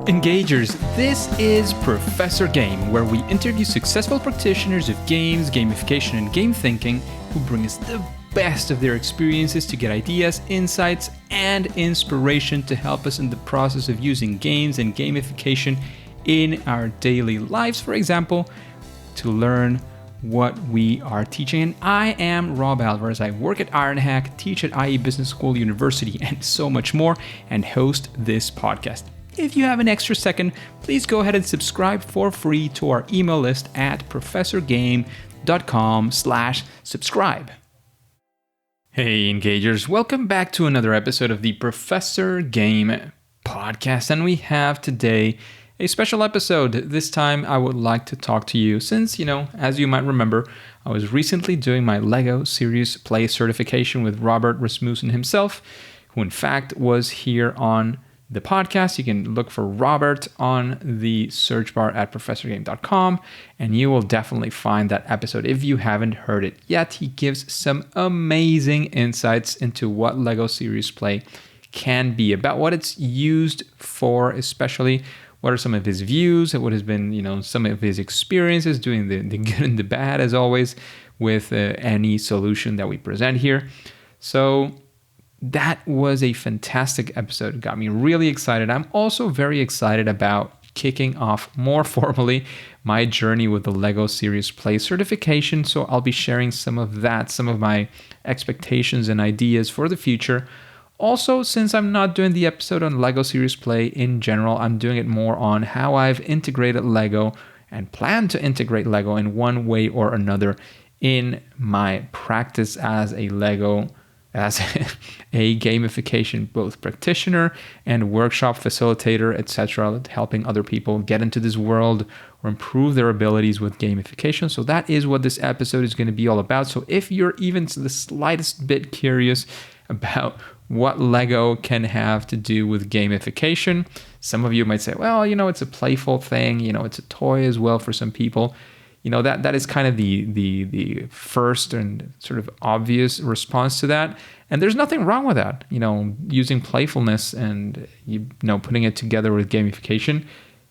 Engagers, this is Professor Game, where we interview successful practitioners of games, gamification, and game thinking who bring us the best of their experiences to get ideas, insights, and inspiration to help us in the process of using games and gamification in our daily lives, for example, to learn what we are teaching. And I am Rob Alvarez. I work at IronHack, teach at IE Business School University, and so much more, and host this podcast. If you have an extra second, please go ahead and subscribe for free to our email list at professorgame.com/subscribe. Hey Engagers, welcome back to another episode of the Professor Game podcast. And we have today a special episode. This time I would like to talk to you since, as you might remember, I was recently doing my LEGO Serious Play certification with Robert Rasmussen himself, who in fact was here on the podcast. You can look for Robert on the search bar at professorgame.com, and you will definitely find that episode if you haven't heard it yet. He gives some amazing insights into what LEGO Serious Play can be about, what it's used for, especially what are some of his views, what has been, some of his experiences doing the good and the bad, as always, with any solution that we present here. So that was a fantastic episode. It got me really excited. I'm also very excited about kicking off more formally my journey with the LEGO Serious Play certification. So I'll be sharing some of that, some of my expectations and ideas for the future. Also, since I'm not doing the episode on LEGO Serious Play in general, I'm doing it more on how I've integrated LEGO and plan to integrate LEGO in one way or another in my practice as a gamification both practitioner and workshop facilitator, etc., helping other people get into this world or improve their abilities with gamification. So that is what this episode is going to be all about. So if you're even the slightest bit curious about what LEGO can have to do with gamification, some of you might say, well, it's a playful thing, it's a toy as well for some people. That is kind of the first and sort of obvious response to that. And there's nothing wrong with that, using playfulness and, putting it together with gamification.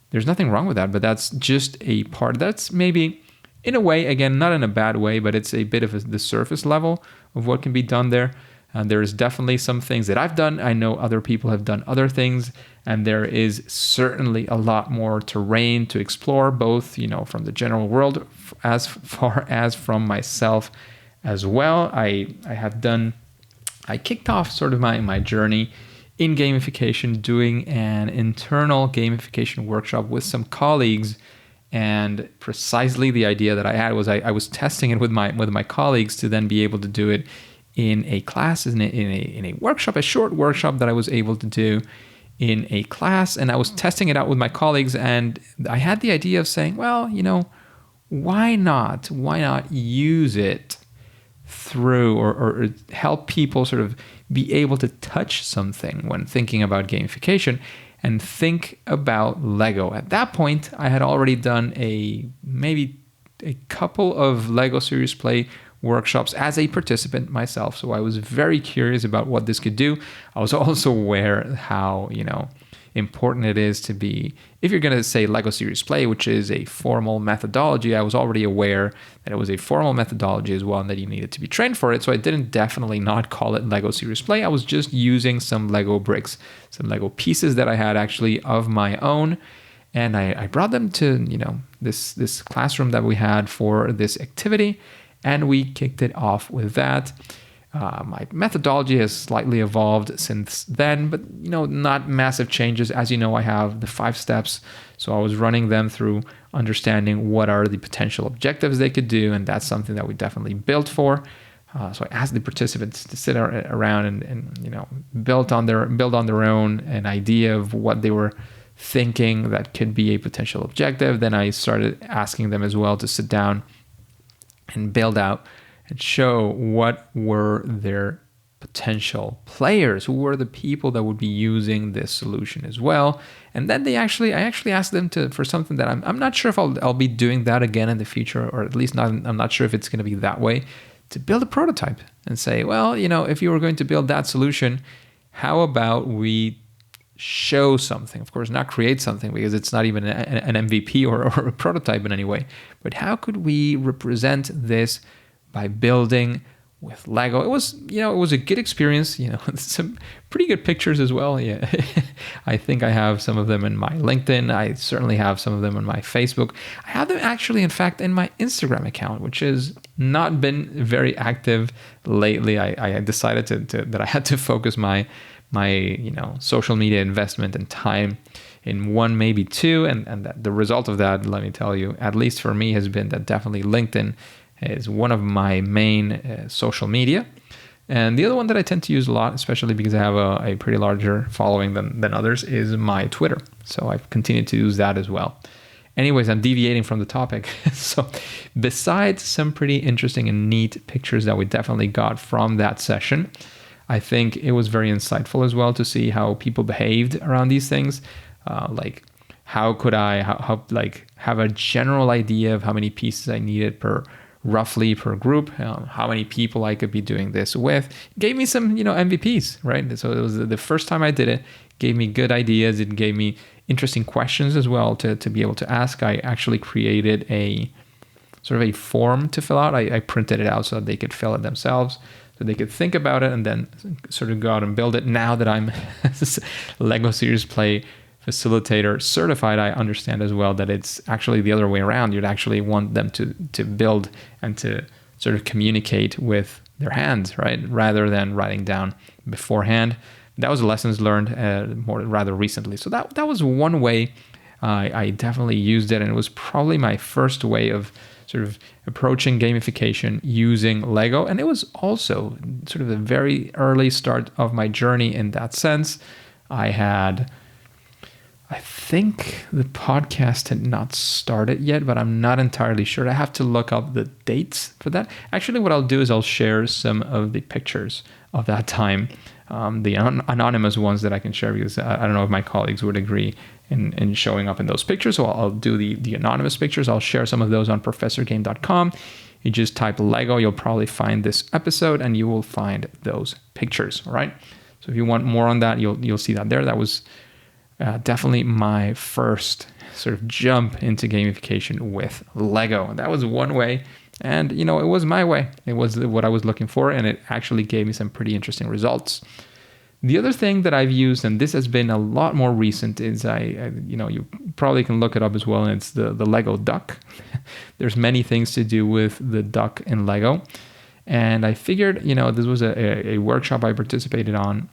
There's nothing wrong with that, but that's just a part. That's maybe, in a way, again, not in a bad way, but it's a bit of the surface level of what can be done there. There's definitely some things that I've done. I know other people have done other things, and there is certainly a lot more terrain to explore, both, from the general world as far as from myself as well. I kicked off sort of my journey in gamification, doing an internal gamification workshop with some colleagues. And precisely the idea that I had was I was testing it with my colleagues to then be able to do it in a class, in a workshop, a short workshop that I was able to do in a class. And I was testing it out with my colleagues, and I had the idea of saying, well, why not use it through or help people sort of be able to touch something when thinking about gamification and think about LEGO. At that point, I had already done maybe a couple of LEGO Serious Play workshops as a participant myself. So I was very curious about what this could do. I was also aware how, important it is to be, if you're going to say LEGO Serious Play, which is a formal methodology, I was already aware that it was a formal methodology as well and that you needed to be trained for it. So I didn't definitely not call it LEGO Serious Play. I was just using some LEGO bricks, some LEGO pieces that I had actually of my own. And I brought them to, this classroom that we had for this activity. And we kicked it off with that. My methodology has slightly evolved since then, but not massive changes. As you know, I have the 5 steps. So I was running them through understanding what are the potential objectives they could do, and that's something that we definitely built for. So I asked the participants to sit around and build on their own an idea of what they were thinking that could be a potential objective. Then I started asking them as well to sit down and build out and show what were their potential players, who were the people that would be using this solution as well. And then I actually asked them for something that I'm not sure if I'll be doing that again in the future, or at least I'm not sure if it's going to be that way, to build a prototype and say, well, if you were going to build that solution, how about we show something. Of course, not create something because it's not even an MVP or a prototype in any way. But how could we represent this by building with Lego? It was a good experience. Some pretty good pictures as well. Yeah, I think I have some of them in my LinkedIn. I certainly have some of them on my Facebook. I have them actually, in fact, in my Instagram account, which has not been very active lately. I decided that I had to focus my social media investment and time in one, maybe two, and that the result of that, let me tell you, at least for me, has been that definitely LinkedIn is one of my main social media. And the other one that I tend to use a lot, especially because I have a pretty larger following than others, is my Twitter. So I've continued to use that as well. Anyways, I'm deviating from the topic. So besides some pretty interesting and neat pictures that we definitely got from that session, I think it was very insightful as well to see how people behaved around these things. Like how could I have a general idea of how many pieces I needed roughly per group, how many people I could be doing this with. It gave me some, MVPs, right? So it was the first time I did it, gave me good ideas. It gave me interesting questions as well to be able to ask. I actually created a sort of a form to fill out. I printed it out so that they could fill it themselves, so they could think about it and then sort of go out and build it. Now that I'm Lego Serious Play facilitator certified, I understand as well that it's actually the other way around. You'd actually want them to build and to sort of communicate with their hands, right? Rather than writing down beforehand. That was lessons learned rather recently. So that was one way I definitely used it, and it was probably my first way of sort of approaching gamification using Lego. And it was also sort of the very early start of my journey in that sense. I think the podcast had not started yet, but I'm not entirely sure. I have to look up the dates for that. Actually, what I'll do is I'll share some of the pictures of that time, the anonymous ones that I can share, because I don't know if my colleagues would agree in showing up in those pictures. So I'll do the anonymous pictures. I'll share some of those on professorgame.com. You just type Lego, you'll probably find this episode and you will find those pictures, all right? So if you want more on that, you'll see that there. That was definitely my first sort of jump into gamification with Lego. That was one way, and it was my way. It was what I was looking for, and it actually gave me some pretty interesting results. The other thing that I've used, and this has been a lot more recent, is you probably can look it up as well, and it's the Lego duck. There's many things to do with the duck in Lego, and I figured, this was a workshop I participated on,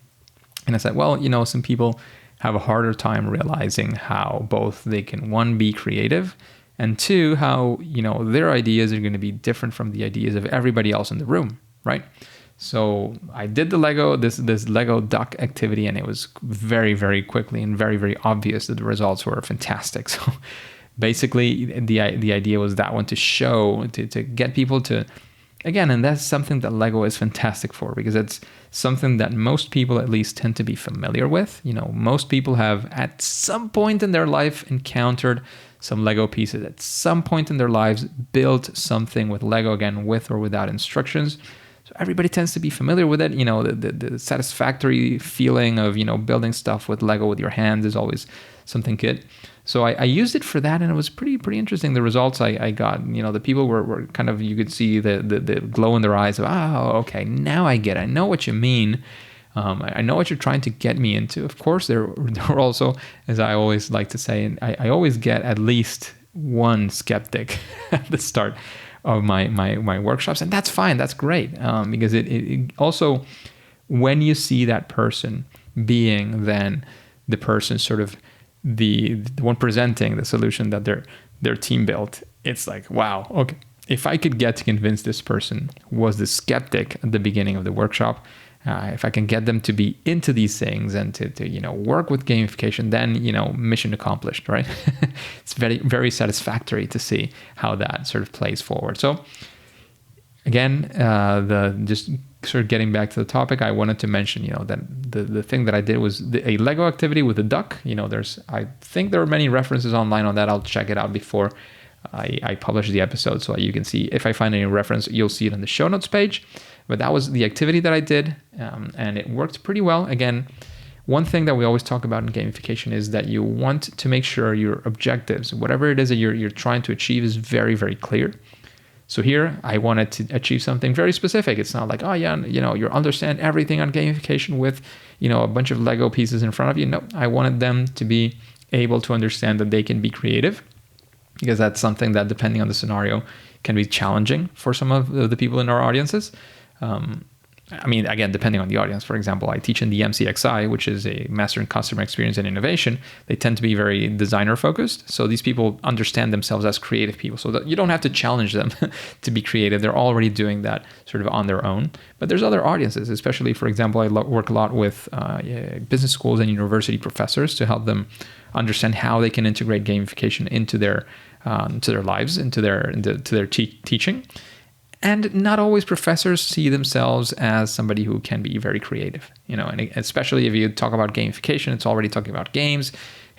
and I said, well, some people have a harder time realizing how both they can, one, be creative, and two, how, their ideas are going to be different from the ideas of everybody else in the room, right? So I did this Lego duck activity, and it was very, very quickly and very, very obvious that the results were fantastic. So basically the idea was that one, to show, to get people to, again, and that's something that Lego is fantastic for, because it's something that most people at least tend to be familiar with. Most people have at some point in their life encountered some Lego pieces, at some point in their lives built something with Lego, again, with or without instructions. So everybody tends to be familiar with it. The satisfactory feeling of, building stuff with Lego with your hands is always something good. So I used it for that, and it was pretty interesting. The results I got, the people were kind of, you could see the glow in their eyes of, okay, now I get it. I know what you mean. I know what you're trying to get me into. Of course, there were also, as I always like to say, and I always get at least one skeptic at the start of my workshops, and that's fine. That's great, because it also, when you see that person being then the person sort of the one presenting the solution that their team built, it's like, wow, okay, if I could get to convince this person was the skeptic at the beginning of the workshop, if I can get them to be into these things and to work with gamification, then mission accomplished, right? It's very, very satisfactory to see how that sort of plays forward. So again, just sort of getting back to the topic, I wanted to mention, that the thing that I did was a Lego activity with a duck. I think there are many references online on that. I'll check it out before I publish the episode, so you can see, if I find any reference, you'll see it on the show notes page. But that was the activity that I did, and it worked pretty well. Again, one thing that we always talk about in gamification is that you want to make sure your objectives, whatever it is that you're trying to achieve, is very, very clear. So here, I wanted to achieve something very specific. It's not like, oh yeah, you understand everything on gamification with, a bunch of Lego pieces in front of you. No, I wanted them to be able to understand that they can be creative, because that's something that, depending on the scenario, can be challenging for some of the people in our audiences. Again, depending on the audience. For example, I teach in the MCXI, which is a Master in Customer Experience and Innovation. They tend to be very designer focused. So these people understand themselves as creative people. So that you don't have to challenge them to be creative. They're already doing that sort of on their own. But there's other audiences, especially, for example, I work a lot with business schools and university professors to help them understand how they can integrate gamification into their lives, into their teaching. And not always professors see themselves as somebody who can be very creative, and especially if you talk about gamification, it's already talking about games.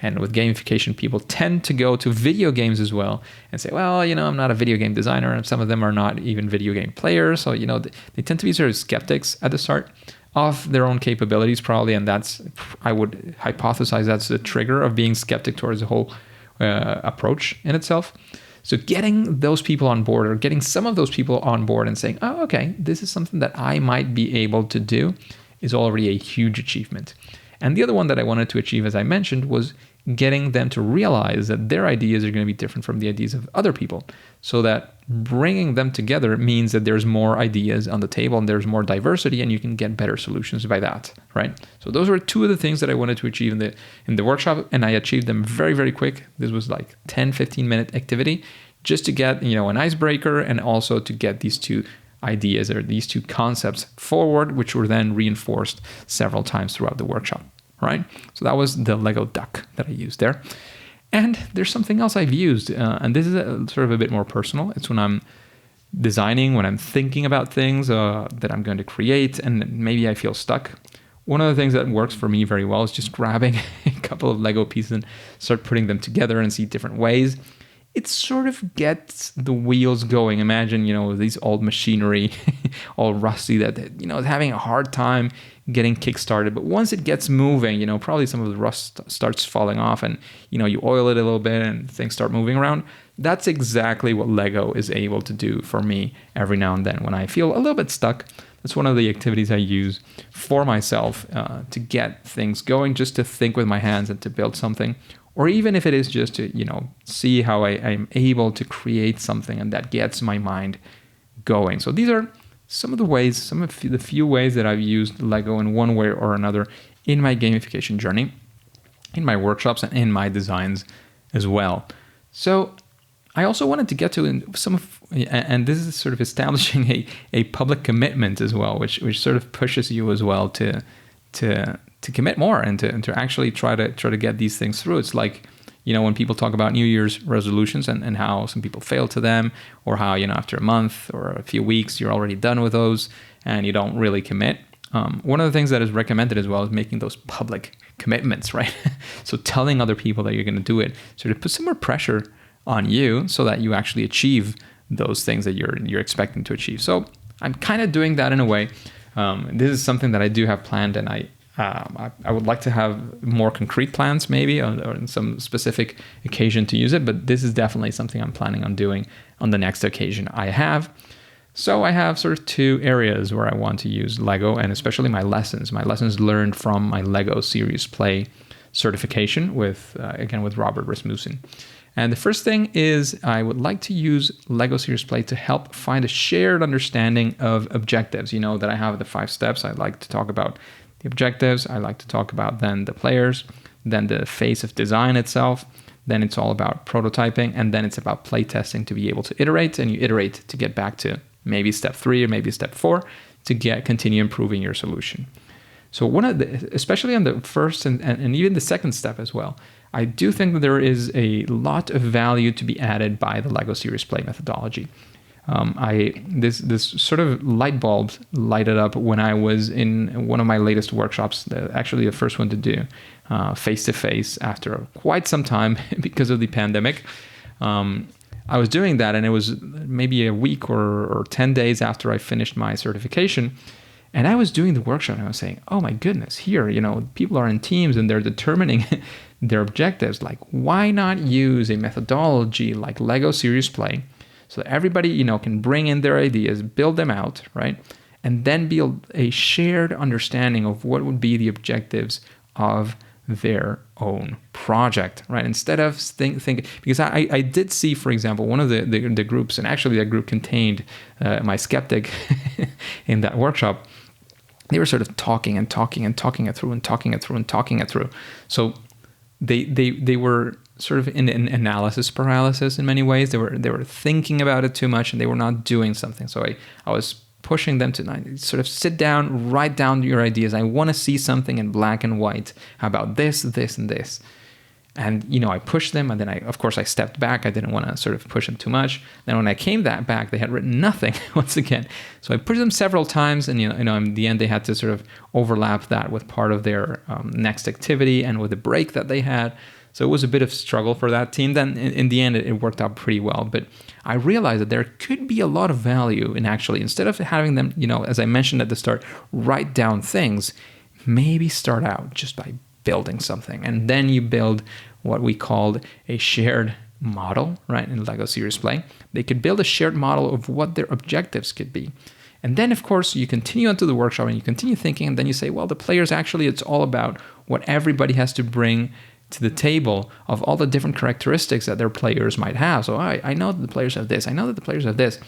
And with gamification, people tend to go to video games as well and say, well, I'm not a video game designer, and some of them are not even video game players. So, they tend to be sort of skeptics at the start of their own capabilities, probably. And I would hypothesize that's the trigger of being skeptic towards the whole approach in itself. So getting those people on board, or getting some of those people on board and saying, oh, okay, this is something that I might be able to do, is already a huge achievement. And the other one that I wanted to achieve, as I mentioned, was getting them to realize that their ideas are going to be different from the ideas of other people. So that bringing them together means that there's more ideas on the table and there's more diversity, and you can get better solutions by that, right? So those were two of the things that I wanted to achieve in the workshop, and I achieved them very, very quick. This was like 10, 15-minute activity just to get, an icebreaker, and also to get these two ideas or these two concepts forward, which were then reinforced several times throughout the workshop, right? So that was the Lego duck that I used there. And there's something else I've used, and this is sort of a bit more personal. It's when I'm designing, when I'm thinking about things that I'm going to create, and maybe I feel stuck. One of the things that works for me very well is just grabbing a couple of Lego pieces and start putting them together and see different ways. It sort of gets the wheels going. Imagine, these old machinery, all rusty, that, is having a hard time getting kickstarted. But once it gets moving, probably some of the rust starts falling off, and, you oil it a little bit and things start moving around. That's exactly what Lego is able to do for me every now and then when I feel a little bit stuck. That's one of the activities I use for myself to get things going, just to think with my hands and to build something. Or even if it is just to, see how I'm able to create something, and that gets my mind going. So these are some of the few ways that I've used Lego in one way or another in my gamification journey, in my workshops, and in my designs as well. So I also wanted to get to and this is sort of establishing a public commitment as well, which sort of pushes you as well to commit more and to actually try to get these things through. It's like, when people talk about New Year's resolutions and how some people fail to them, or how, after a month or a few weeks, you're already done with those and you don't really commit. One of the things that is recommended as well is making those public commitments, right? So telling other people that you're going to do it, sort of put some more pressure on you so that you actually achieve those things that you're expecting to achieve. So I'm kind of doing that in a way. This is something that I do have planned, and I would like to have more concrete plans maybe or on some specific occasion to use it, but this is definitely something I'm planning on doing on the next occasion I have. So I have sort of two areas where I want to use Lego, and especially my lessons learned from my Lego Serious Play certification with Robert Rasmussen. And the first thing is I would like to use Lego Serious Play to help find a shared understanding of objectives. That I have the 5 steps. I like to talk about the objectives. I like to talk about then the players, then the phase of design itself. Then it's all about prototyping, and then it's about play testing to be able to iterate, and you iterate to get back to maybe step 3 or maybe step 4 to continue improving your solution. So especially on the first and even the second step as well, I do think that there is a lot of value to be added by the Lego Serious Play methodology. This sort of light bulb lighted up when I was in one of my latest workshops, actually the first one to do face-to-face after quite some time because of the pandemic. I was doing that, and it was maybe a week or 10 days after I finished my certification. And I was doing the workshop and I was saying, oh my goodness, here, people are in teams and they're determining their objectives. Like, why not use a methodology like Lego Serious Play so that everybody, can bring in their ideas, build them out, right? And then build a shared understanding of what would be the objectives of their own project, right? Instead of think because I did see, for example, one of the groups, and actually that group contained my skeptic in that workshop. They were sort of talking it through. So they were sort of in an analysis paralysis in many ways. They were thinking about it too much and they were not doing something. So I was pushing them to sort of sit down, write down your ideas. I want to see something in black and white about this, and this. And, I pushed them, and then I stepped back. I didn't want to sort of push them too much. Then when I came back, they had written nothing once again. So I pushed them several times, and, in the end, they had to sort of overlap that with part of their next activity and with the break that they had. So it was a bit of struggle for that team. Then in the end, it worked out pretty well. But I realized that there could be a lot of value in actually, instead of having them, as I mentioned at the start, write down things, maybe start out just by building something. And then you build what we called a shared model, right? In Lego Serious Play, they could build a shared model of what their objectives could be. And then, of course, you continue onto the workshop and you continue thinking, and then you say, well, the players, actually, it's all about what everybody has to bring to the table of all the different characteristics that their players might have. So I know that the players have this. I know that the players have this.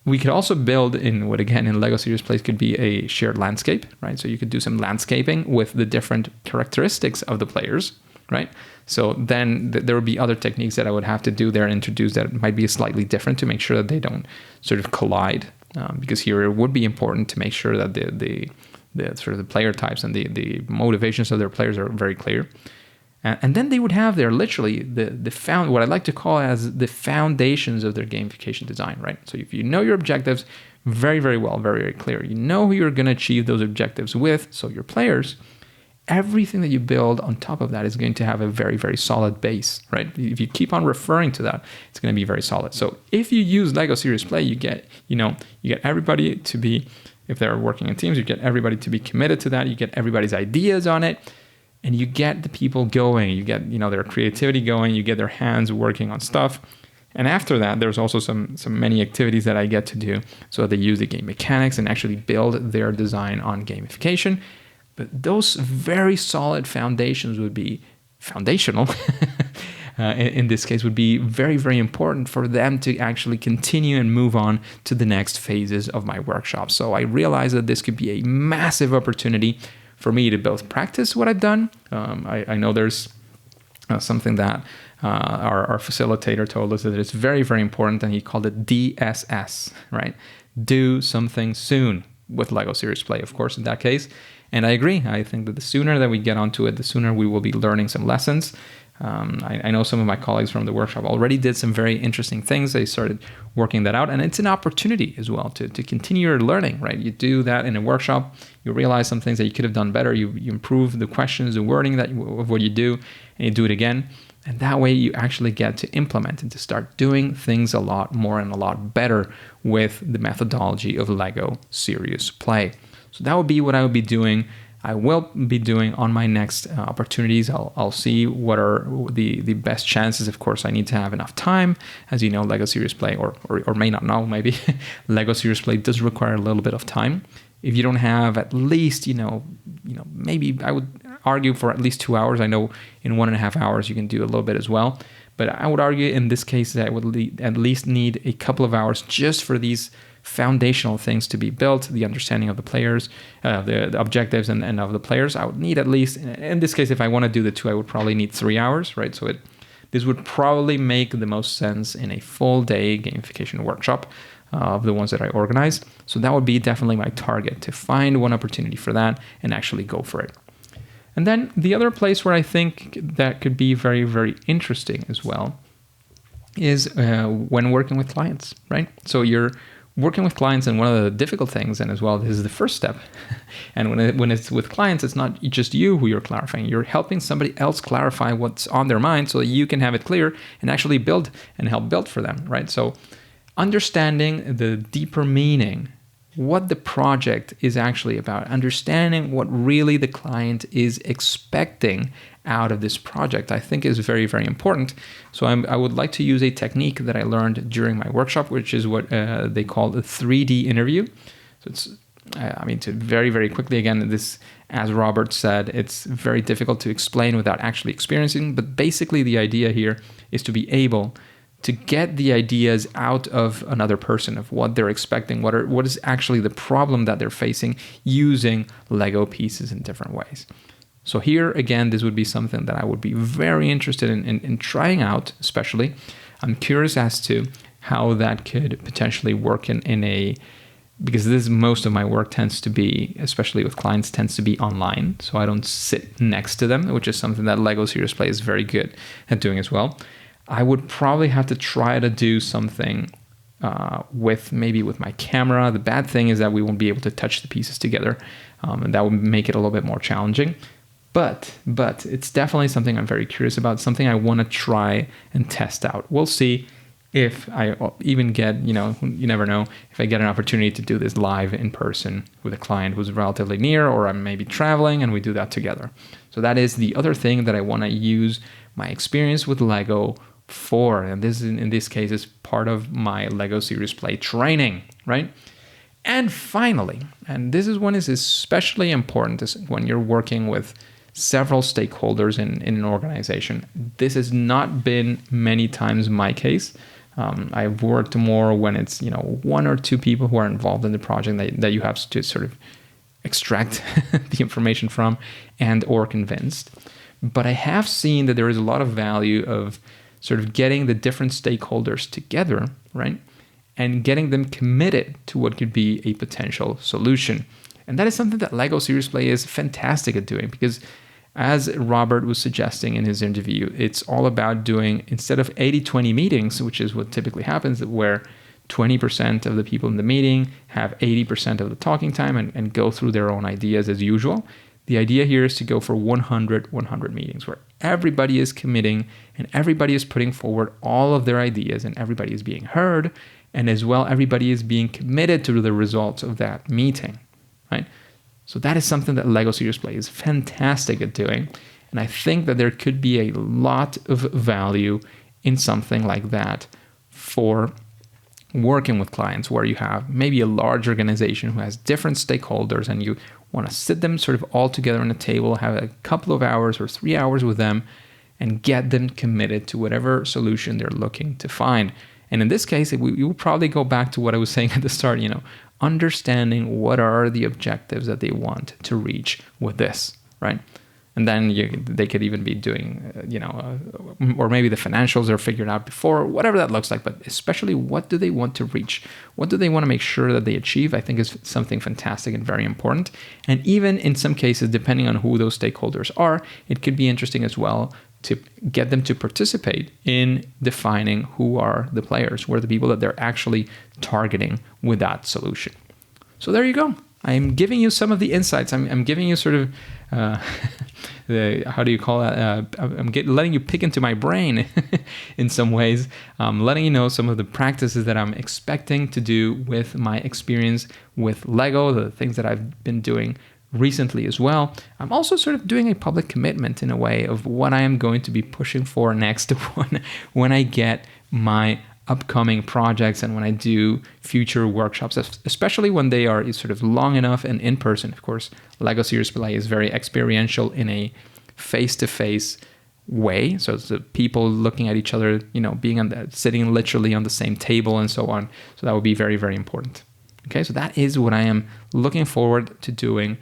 We could also build in what, again, in Lego Serious Play could be a shared landscape, right? So you could do some landscaping with the different characteristics of the players, right? So then there would be other techniques that I would have to do there and introduce that might be slightly different to make sure that they don't sort of collide. Because here it would be important to make sure that the sort of the player types and the motivations of their players are very clear. And then they would have their literally what I like to call as the foundations of their gamification design, right? So if you know your objectives very, very well, very, very clear, you know who you're going to achieve those objectives with, so your players, everything that you build on top of that is going to have a very, very solid base, right? If you keep on referring to that, it's going to be very solid. So if you use Lego Serious Play, you get everybody to be, if they're working in teams, you get everybody to be committed to that. You get everybody's ideas on it. And you get the people going, you get their creativity going, you get their hands working on stuff. And after that, there's also some many activities that I get to do. So they use the game mechanics and actually build their design on gamification. But those very solid foundations would be foundational. In this case, would be very, very important for them to actually continue and move on to the next phases of my workshop. So I realized that this could be a massive opportunity for me to both practice what I've done. I know there's something that our facilitator told us that it's very, very important, and he called it DSS, right? Do something soon with Lego Serious Play, of course, in that case. And I agree. I think that the sooner that we get onto it, the sooner we will be learning some lessons. I know some of my colleagues from the workshop already did some very interesting things. They started working that out, and it's an opportunity as well to continue your learning, right? You do that in a workshop, you realize some things that you could have done better, you improve the questions, the wording of what you do, and you do it again. And that way you actually get to implement and to start doing things a lot more and a lot better with the methodology of Lego Serious Play. So that would be what I would be doing. I will be doing on my next opportunities. I'll see what are the best chances. Of course, I need to have enough time. As you know, Lego Serious Play, or may not know, maybe Lego Serious Play does require a little bit of time. If you don't have at least, maybe I would argue for at least 2 hours. I know in 1.5 hours you can do a little bit as well. But I would argue in this case that I would at least need a couple of hours just for these foundational things to be built, the understanding of the players, the objectives and of the players. I would need at least, in this case, if I want to do the 2, I would probably need 3 hours, right? So this would probably make the most sense in a full day gamification workshop of the ones that I organize. So that would be definitely my target, to find one opportunity for that and actually go for it. And then the other place where I think that could be very, very interesting as well is when working with clients, right? So you're working with clients, and one of the difficult things, and as well, this is the first step. And when it's with clients, it's not just you who you're clarifying. You're helping somebody else clarify what's on their mind so that you can have it clear and actually build and help build for them, right? So understanding the deeper meaning what the project is actually about, understanding what really the client is expecting out of this project, I think is very, very important. So I would like to use a technique that I learned during my workshop, which is what they call the 3D interview. So it's, to very, very quickly, again, this, as Robert said, it's very difficult to explain without actually experiencing. But basically the idea here is to be able to get the ideas out of another person of what they're expecting, what is actually the problem that they're facing, using Lego pieces in different ways. So here, again, this would be something that I would be very interested in trying out, especially. I'm curious as to how that could potentially work because most of my work tends to be, especially with clients, tends to be online. So I don't sit next to them, which is something that Lego Serious Play is very good at doing as well. I would probably have to try to do something with my camera. The bad thing is that we won't be able to touch the pieces together, and that would make it a little bit more challenging. But it's definitely something I'm very curious about, something I want to try and test out. We'll see if I even get, you never know, if I get an opportunity to do this live in person with a client who's relatively near, or I'm maybe traveling and we do that together. So that is the other thing that I want to use my experience with Lego for, and this in this case is part of my Lego Serious Play training, right? And finally, and this is one is especially important, is when you're working with several stakeholders in an organization. This has not been many times my case. I've worked more when it's one or two people who are involved in the project that you have to sort of extract the information from and or convinced. But I have seen that there is a lot of value of sort of getting the different stakeholders together, right? And getting them committed to what could be a potential solution. And that is something that Lego Serious Play is fantastic at doing, because as Robert was suggesting in his interview, it's all about doing, instead of 80-20 meetings, which is what typically happens, where 20% of the people in the meeting have 80% of the talking time and go through their own ideas as usual. The idea here is to go for 100 meetings where everybody is committing and everybody is putting forward all of their ideas and everybody is being heard, and as well everybody is being committed to the results of that meeting, right? So that is something that Lego Serious Play is fantastic at doing, and I think that there could be a lot of value in something like that for working with clients, where you have maybe a large organization who has different stakeholders and you want to sit them sort of all together on a table, have a couple of hours or 3 hours with them and get them committed to whatever solution they're looking to find. And in this case, we will probably go back to what I was saying at the start, understanding what are the objectives that they want to reach with this, right? And then they could even be doing, or maybe the financials are figured out before, whatever that looks like. But especially, what do they want to reach? What do they want to make sure that they achieve? I think is something fantastic and very important. And even in some cases, depending on who those stakeholders are, it could be interesting as well to get them to participate in defining who are the players, who are the people that they're actually targeting with that solution. So there you go. I'm giving you some of the insights. I'm giving you sort of, how do you call that? Letting you pick into my brain in some ways. Letting you know some of the practices that I'm expecting to do with my experience with Lego, the things that I've been doing recently as well. I'm also sort of doing a public commitment in a way of what I am going to be pushing for next when I get my upcoming projects and when I do future workshops, especially when they are sort of long enough and in person. Of course, Lego Serious Play is very experiential in a face-to-face way. So it's the people looking at each other, sitting literally on the same table and so on. So that would be very, very important. Okay, so that is what I am looking forward to doing.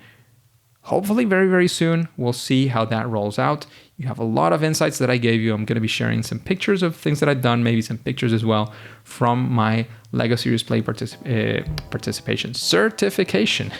Hopefully very, very soon. We'll see how that rolls out. You have a lot of insights that I gave you. I'm going to be sharing some pictures of things that I've done, maybe some pictures as well from my Lego Serious Play participation certification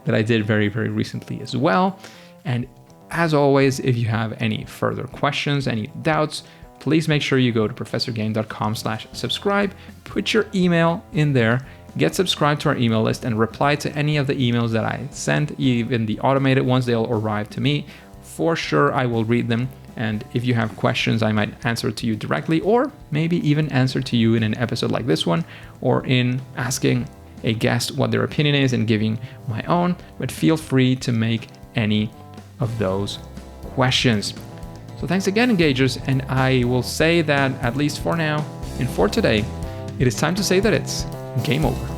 that I did very, very recently as well. And as always, if you have any further questions, any doubts, please make sure you go to professorgame.com/subscribe, put your email in there, get subscribed to our email list, and reply to any of the emails that I send, even the automated ones. They'll arrive to me. For sure, I will read them. And if you have questions, I might answer to you directly, or maybe even answer to you in an episode like this one, or in asking a guest what their opinion is and giving my own, but feel free to make any of those questions. So thanks again, engagers, and I will say that, at least for now and for today, it is time to say that it's game over.